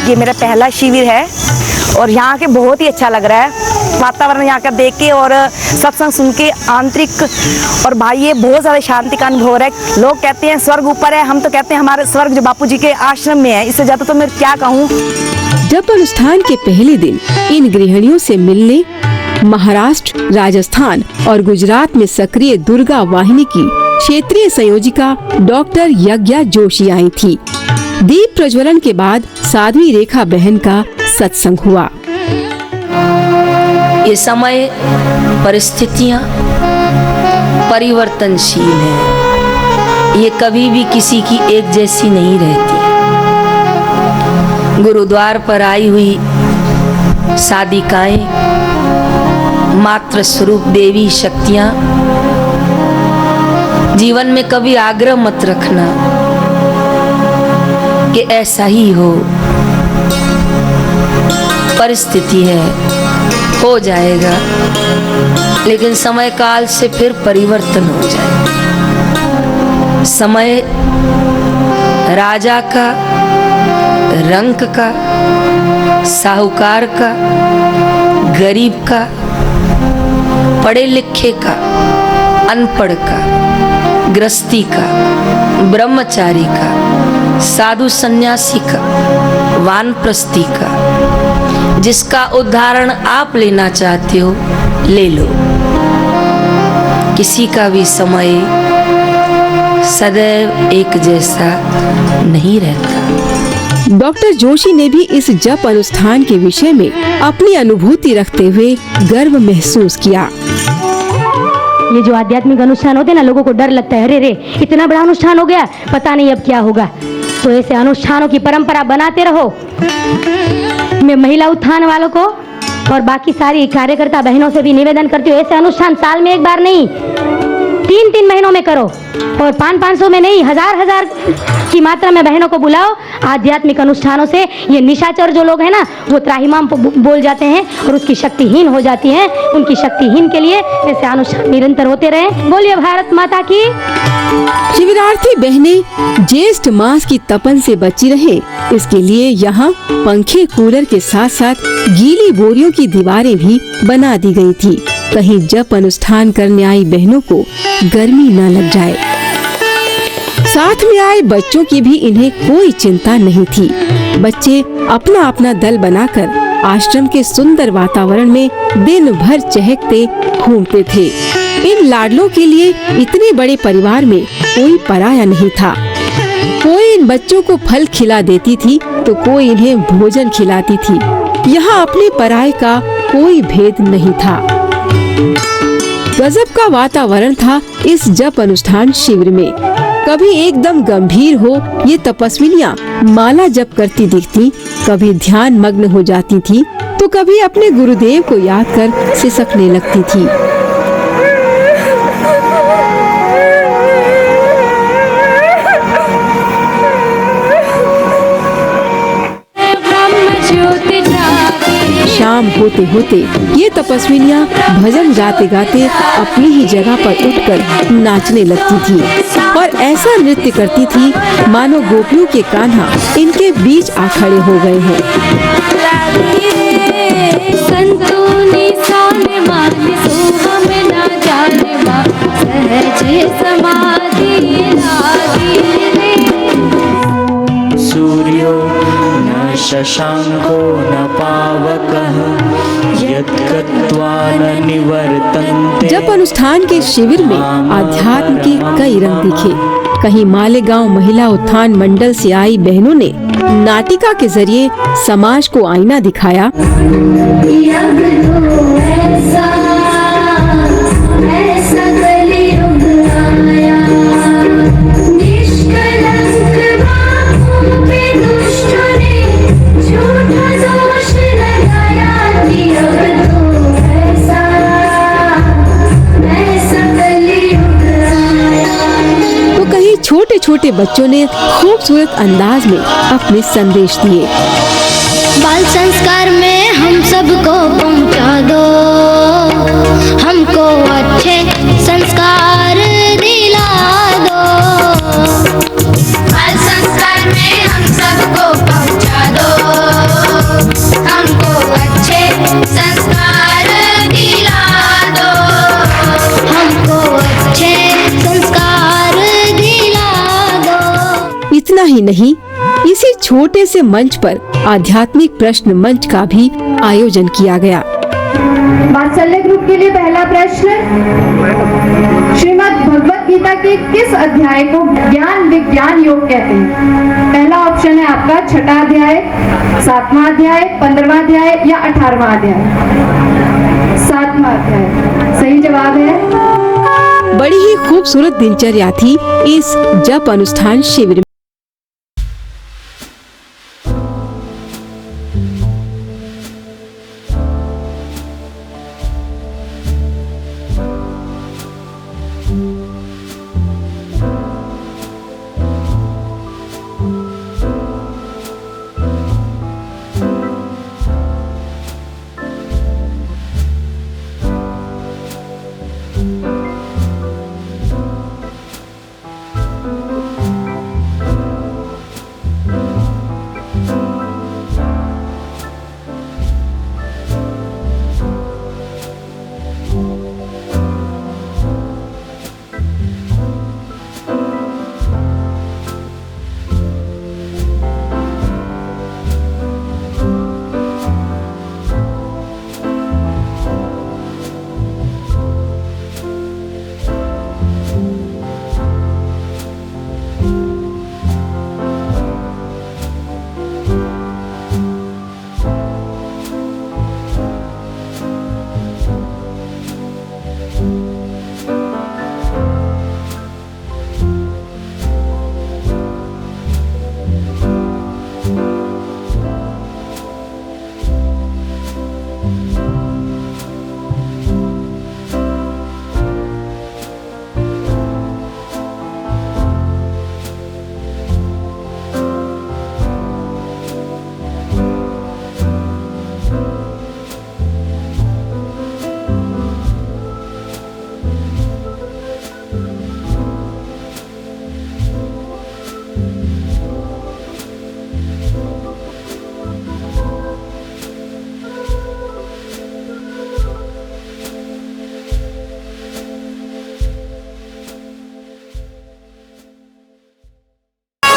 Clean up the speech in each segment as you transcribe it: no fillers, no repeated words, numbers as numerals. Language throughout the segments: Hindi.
ये मेरा पहला शिविर है और यहाँ के बहुत ही अच्छा लग रहा है। वातावरण यहाँ का देख के और सत्संग सुन के आंतरिक और भाई ये बहुत ज़्यादा शांति का अनुभव हो रहा है। लोग कहते हैं स्वर्ग ऊपर है, हम तो कहते हैं हमारे स्वर्ग जो बापू जी के आश्रम में है। इससे ज़्यादा तो मैं क्या कहूँ। जप अनुष्ठान के पहले दिन इन गृहिणियों से मिलने महाराष्ट्र, राजस्थान और गुजरात में सक्रिय दुर्गा वाहिनी की क्षेत्रीय संयोजिका डॉक्टर यज्ञा जोशी आई थी। दीप प्रज्वलन के बाद साध्वी रेखा बहन का सत्संग हुआ। ये समय परिस्थितियां परिवर्तनशील हैं। ये कभी भी किसी की एक जैसी नहीं रहती। गुरुद्वार पर आई हुई साधिकाएं, मात्र स्वरूप देवी शक्तियां, जीवन में कभी आग्रह मत रखना कि ऐसा ही हो, परिस्थिति है, हो जाएगा, लेकिन समय काल से फिर परिवर्तन हो जाएगा। समय राजा का, रंक का, साहूकार का, गरीब का, पढ़े लिखे का, अनपढ़ का, गृहस्थी का, ब्रह्मचारी का, साधु सन्यासी का, वानप्रस्थी का, जिसका उदाहरण आप लेना चाहते हो ले लो। किसी का भी समय सदैव एक जैसा नहीं रहता। डॉक्टर जोशी ने भी इस जप अनुष्ठान के विषय में अपनी अनुभूति रखते हुए गर्व महसूस किया। ये जो आध्यात्मिक अनुष्ठान होते हैं ना, लोगों को डर लगता है, अरे रे इतना बड़ा अनुष्ठान हो गया, पता नहीं अब क्या होगा। तो ऐसे अनुष्ठानों की परंपरा बनाते रहो। मैं महिला उत्थान वालों को और बाकी सारी कार्यकर्ता बहनों से भी निवेदन करती हूँ, ऐसे अनुष्ठान साल में एक बार नहीं, 3-3 महीनों में करो और 500-500 में नहीं, 1000-1000 की मात्रा में बहनों को बुलाओ। आध्यात्मिक अनुष्ठानों से ये निशाचर जो लोग हैं ना, वो त्राहिमाम बोल जाते हैं और उसकी शक्तिहीन हो जाती हैं। उनकी शक्तिहीन के लिए ऐसे अनुष्ठान निरंतर होते रहे। बोलिए भारत माता की। शिविरार्थी बहनें ज्येष्ठ मास की तपन से बची रहे, इसके लिए यहाँ पंखे कूलर के साथ साथ गीली बोरियों की दीवारें भी बना दी गई थी, कहीं जप अनुष्ठान करने आई बहनों को गर्मी न लग जाए। साथ में आए बच्चों की भी इन्हें कोई चिंता नहीं थी। बच्चे अपना अपना दल बनाकर आश्रम के सुंदर वातावरण में दिन भर चहकते घूमते थे। इन लाडलों के लिए इतने बड़े परिवार में कोई पराया नहीं था। कोई इन बच्चों को फल खिला देती थी तो कोई इन्हें भोजन खिलाती थी। यहाँ अपने पराये का कोई भेद नहीं था। गजब का वातावरण था इस जप अनुष्ठान शिविर में। कभी एकदम गंभीर हो ये तपस्विनियाँ माला जप करती दिखती, कभी ध्यान मग्न हो जाती थी, तो कभी अपने गुरुदेव को याद कर सिसकने लगती थी। शाम होते होते ये तपस्विनियाँ भजन गाते गाते अपनी ही जगह पर उठकर नाचने लगती थी और ऐसा नृत्य करती थी मानो गोपियों के कान्हा इनके बीच आ खड़े हो गए हैं। सूर्यो न शशांको न पावकः यत्कृत्वा न निवर्तन्ते। जप अनुष्ठान के शिविर में आध्यात्म के कई रंग दिखे। कहीं मालेगांव महिला उत्थान मंडल से आई बहनों ने नाटिका के जरिए समाज को आईना दिखाया। छोटे छोटे बच्चों ने खूबसूरत अंदाज में अपने संदेश दिए। बाल संस्कार में हम सबको पहुंचा दो, हमको अच्छे संस्कार दिला दो। बाल संस्कार में हम सबको पहुंचा दो, नहीं, इसी छोटे से मंच पर आध्यात्मिक प्रश्न मंच का भी आयोजन किया गया। वात्सल्य ग्रुप के लिए पहला प्रश्न, श्रीमद् भगवत गीता के किस अध्याय को ज्ञान विज्ञान योग कहते हैं? पहला ऑप्शन है आपका छठा अध्याय, 7वां अध्याय, 15वां अध्याय या 18वां अध्याय? 7वां अध्याय सही जवाब है। बड़ी ही खूबसूरत दिनचर्या थी इस जप अनुष्ठान शिविर में।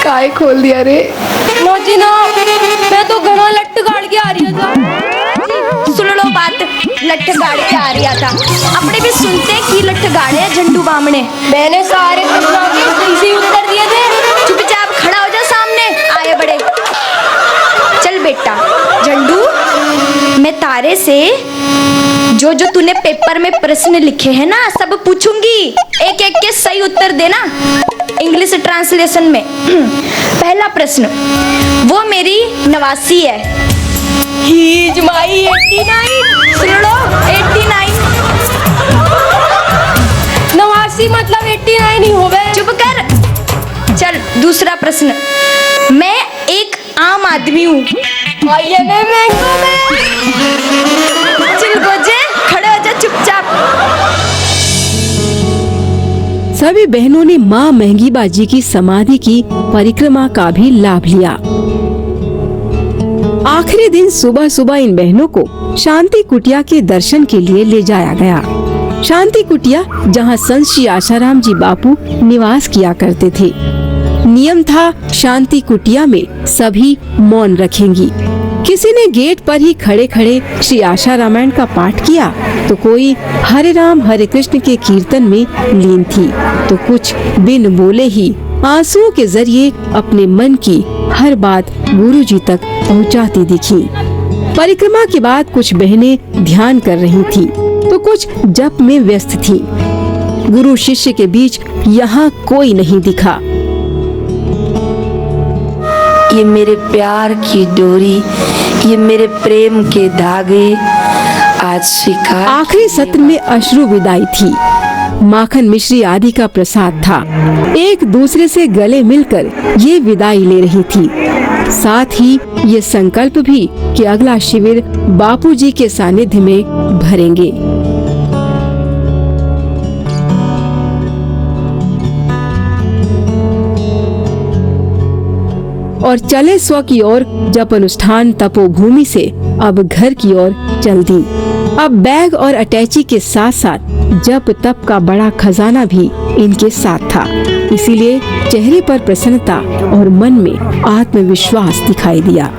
काय खोल दिया रे। नोजी नो, मैं तो घना लट्ट गाड़ के आ रही था। सुन लो बात, लट्ठ गाड़ के आ रहा था। अपने भी सुनते कि लट्ठ गाड़े झंडू बामने। मैंने सारे प्रश्नों के सही से उत्तर दिए थे। चुपचाप खड़ा हो जा सामने, आए बड़े। चल बेटा झंडू, मैं तारे से जो जो तूने पेपर में प्रश्न लिखे हैं ना सब पूछूंगी, एक एक के सही उत्तर देना इंग्लिश ट्रांसलेशन में। पहला प्रश्न, वो मेरी नवासी है। He is my 89। सुन लो 89। नवासी मतलब 89 ही होवे। चुप कर। चल दूसरा प्रश्न, मैं एक आम आदमी हूँ। आइए मैं मैंगो में। चल गोजे, खड़े हो जा चुपचाप। सभी बहनों ने माँ महंगी बाजी की समाधि की परिक्रमा का भी लाभ लिया। आखिरी दिन सुबह सुबह इन बहनों को शांति कुटिया के दर्शन के लिए ले जाया गया। शांति कुटिया जहाँ संत श्री आशाराम जी बापू निवास किया करते थे। नियम था शांति कुटिया में सभी मौन रखेंगी। किसी ने गेट पर ही खड़े खड़े श्री आशा रामायण का पाठ किया, तो कोई हरे राम हरे कृष्ण के कीर्तन में लीन थी, तो कुछ बिन बोले ही आंसुओं के जरिए अपने मन की हर बात गुरुजी तक पहुंचाती दिखी। परिक्रमा के बाद कुछ बहनें ध्यान कर रही थी, तो कुछ जप में व्यस्त थी। गुरु शिष्य के बीच यहाँ कोई नहीं दिखा। ये मेरे प्यार की डोरी, ये मेरे प्रेम के धागे आज स्वीकार। आखिरी सत्र में अश्रु विदाई थी। माखन मिश्री आदि का प्रसाद था। एक दूसरे से गले मिलकर ये विदाई ले रही थी। साथ ही ये संकल्प भी कि अगला शिविर बापूजी के सानिध्य में भरेंगे। और चले स्व की ओर जप अनुष्ठान तपोभूमि से अब घर की ओर चल दी। अब बैग और अटैची के साथ साथ जप तप का बड़ा खजाना भी इनके साथ था। इसीलिए चेहरे पर प्रसन्नता और मन में आत्मविश्वास दिखाई दिया।